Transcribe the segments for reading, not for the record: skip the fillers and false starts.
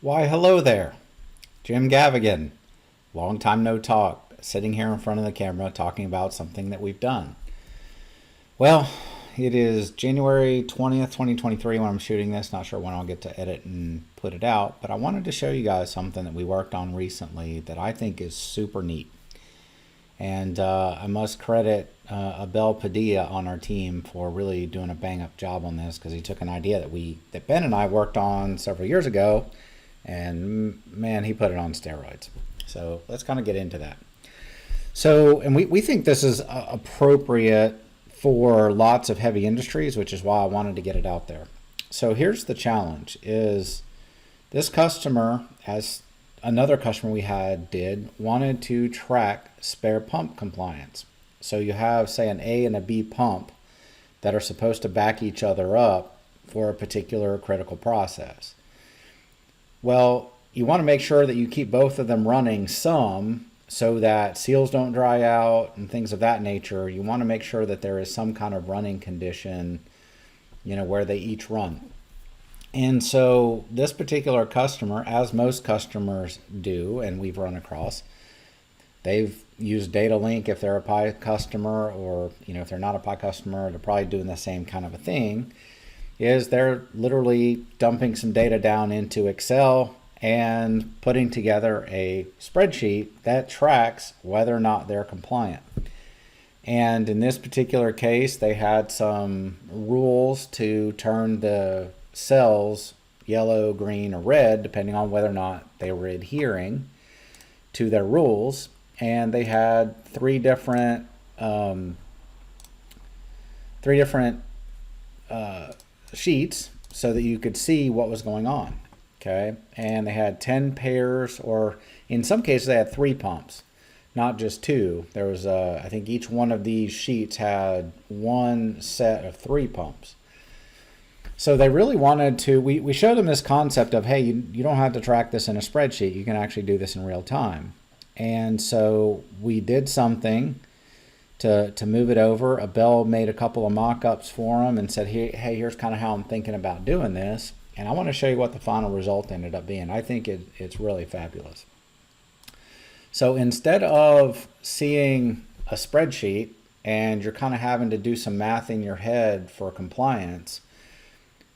Why, hello there. Jim Gavigan. Long time no talk. Sitting here in front of the camera talking about something that we've done. Well, it is January 20th, 2023 when I'm shooting this. Not sure when I'll get to edit and put it out, but I wanted to show you guys something that we worked on recently that I think is super neat. And I must credit Abel Padilla on our team for really doing a bang up job on this, because he took an idea that Ben and I worked on several years ago, and man, he put it on steroids. So let's kind of get into that. So, and we think this is appropriate for lots of heavy industries, which is why I wanted to get it out there. So here's the challenge: is this customer, as another customer we had did, wanted to track spare pump compliance. So you have, say, an A and a B pump that are supposed to back each other up for a particular critical process. Well, you want to make sure that you keep both of them running some, so that seals don't dry out and things of that nature. You want to make sure that there is some kind of running condition, where they each run. And so this particular customer, as most customers do, and we've run across, they've used DataLink if they're a Pi customer, or if they're not a Pi customer, they're probably doing the same kind of a thing. Is they're literally dumping some data down into Excel and putting together a spreadsheet that tracks whether or not they're compliant. And in this particular case, they had some rules to turn the cells yellow, green, or red, depending on whether or not they were adhering to their rules. And they had three different sheets so that you could see what was going on. Okay, and they had 10 pairs, or in some cases they had 3 pumps, not just 2. There was I think each one of these sheets had one set of 3 pumps. So they really wanted to, we showed them this concept of, hey, you don't have to track this in a spreadsheet. You can actually do this in real time. And so we did something to move it over. Abel made a couple of mock-ups for them and said, hey, here's kind of how I'm thinking about doing this. And I want to show you what the final result ended up being. I think it's really fabulous. So instead of seeing a spreadsheet and you're kind of having to do some math in your head for compliance,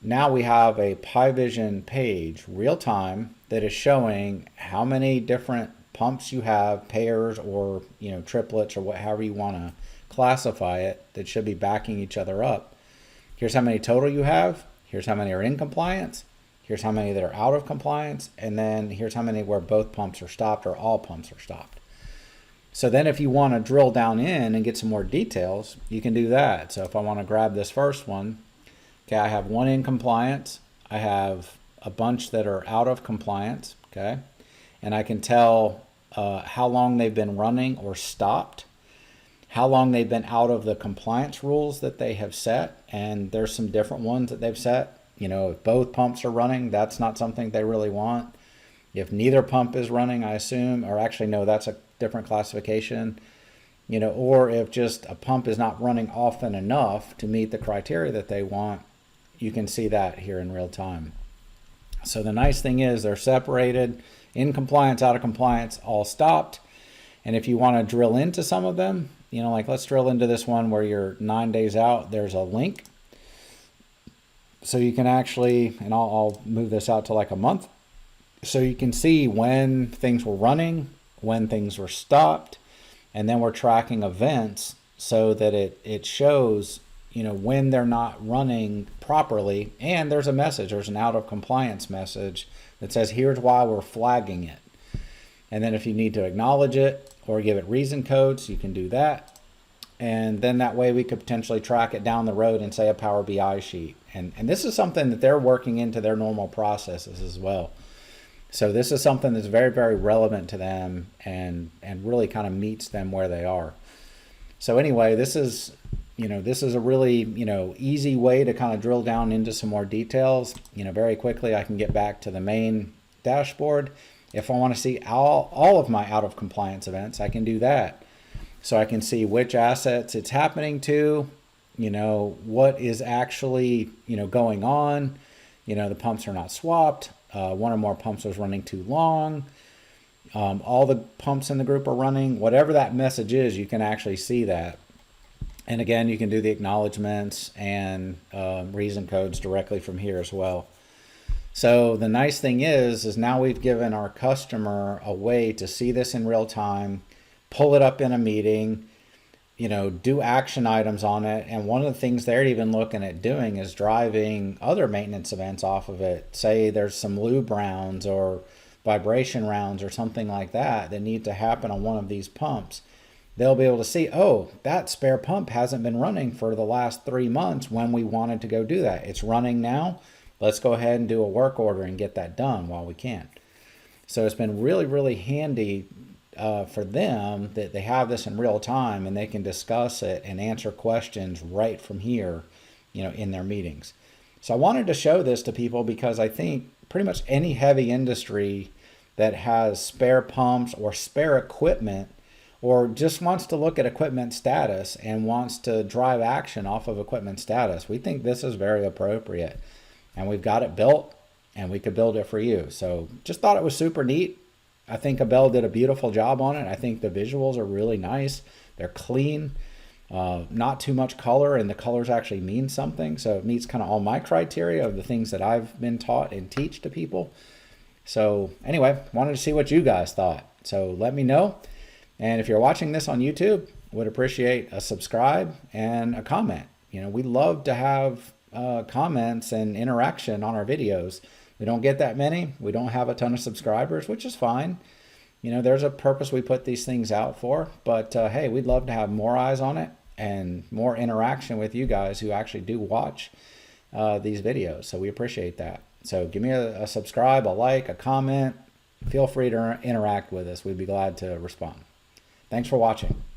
now we have a PiVision page, real time, that is showing how many different pumps you have, pairs, or triplets, or however you want to classify it, that should be backing each other up. Here's how many total you have. Here's how many are in compliance. Here's how many that are out of compliance. And then here's how many where both pumps are stopped or all pumps are stopped. So then if you want to drill down in and get some more details, you can do that. So if I want to grab this first one, okay, I have one in compliance. I have a bunch that are out of compliance, okay? And I can tell how long they've been running or stopped, how long they've been out of the compliance rules that they have set. And there's some different ones that they've set. If both pumps are running, that's not something they really want. If neither pump is running, I assume, or actually no, that's a different classification. Or if just a pump is not running often enough to meet the criteria that they want, you can see that here in real time. So the nice thing is they're separated: in compliance, out of compliance, all stopped. And if you want to drill into some of them, like let's drill into this one where you're 9 days out, there's a link. So you can actually, and I'll move this out to like a month. So you can see when things were running, when things were stopped, and then we're tracking events so that it shows, when they're not running properly. And there's a message, there's an out of compliance message that says, here's why we're flagging it. And then if you need to acknowledge it or give it reason codes, you can do that. And then that way we could potentially track it down the road in, say, a Power BI sheet. And this is something that they're working into their normal processes as well. So this is something that's very, very relevant to them and really kind of meets them where they are. So anyway, this is a really, easy way to kind of drill down into some more details. Very quickly I can get back to the main dashboard. If I want to see all of my out of compliance events, I can do that. So I can see which assets it's happening to, what is actually, going on. The pumps are not swapped. one or more pumps was running too long. All the pumps in the group are running. Whatever that message is, you can actually see that. And again, you can do the acknowledgments and reason codes directly from here as well. So the nice thing is now we've given our customer a way to see this in real time, pull it up in a meeting, do action items on it. And one of the things they're even looking at doing is driving other maintenance events off of it. Say there's some lube rounds or vibration rounds or something like that need to happen on one of these pumps. They'll be able to see, oh, that spare pump hasn't been running for the last 3 months when we wanted to go do that. It's running now. Let's go ahead and do a work order and get that done while we can. So it's been really, really handy for them that they have this in real time and they can discuss it and answer questions right from here, in their meetings. So I wanted to show this to people because I think pretty much any heavy industry that has spare pumps or spare equipment or just wants to look at equipment status and wants to drive action off of equipment status, we think this is very appropriate. And we've got it built and we could build it for you. So just thought it was super neat. I think Abel did a beautiful job on it. I think the visuals are really nice. They're clean, not too much color, and the colors actually mean something. So it meets kind of all my criteria of the things that I've been taught and teach to people. So anyway, wanted to see what you guys thought. So let me know. And if you're watching this on YouTube, would appreciate a subscribe and a comment. We love to have comments and interaction on our videos. We don't get that many. We don't have a ton of subscribers, which is fine. There's a purpose we put these things out for. But hey, we'd love to have more eyes on it and more interaction with you guys who actually do watch these videos. So we appreciate that. So give me a subscribe, a like, a comment. Feel free to interact with us. We'd be glad to respond. Thanks for watching.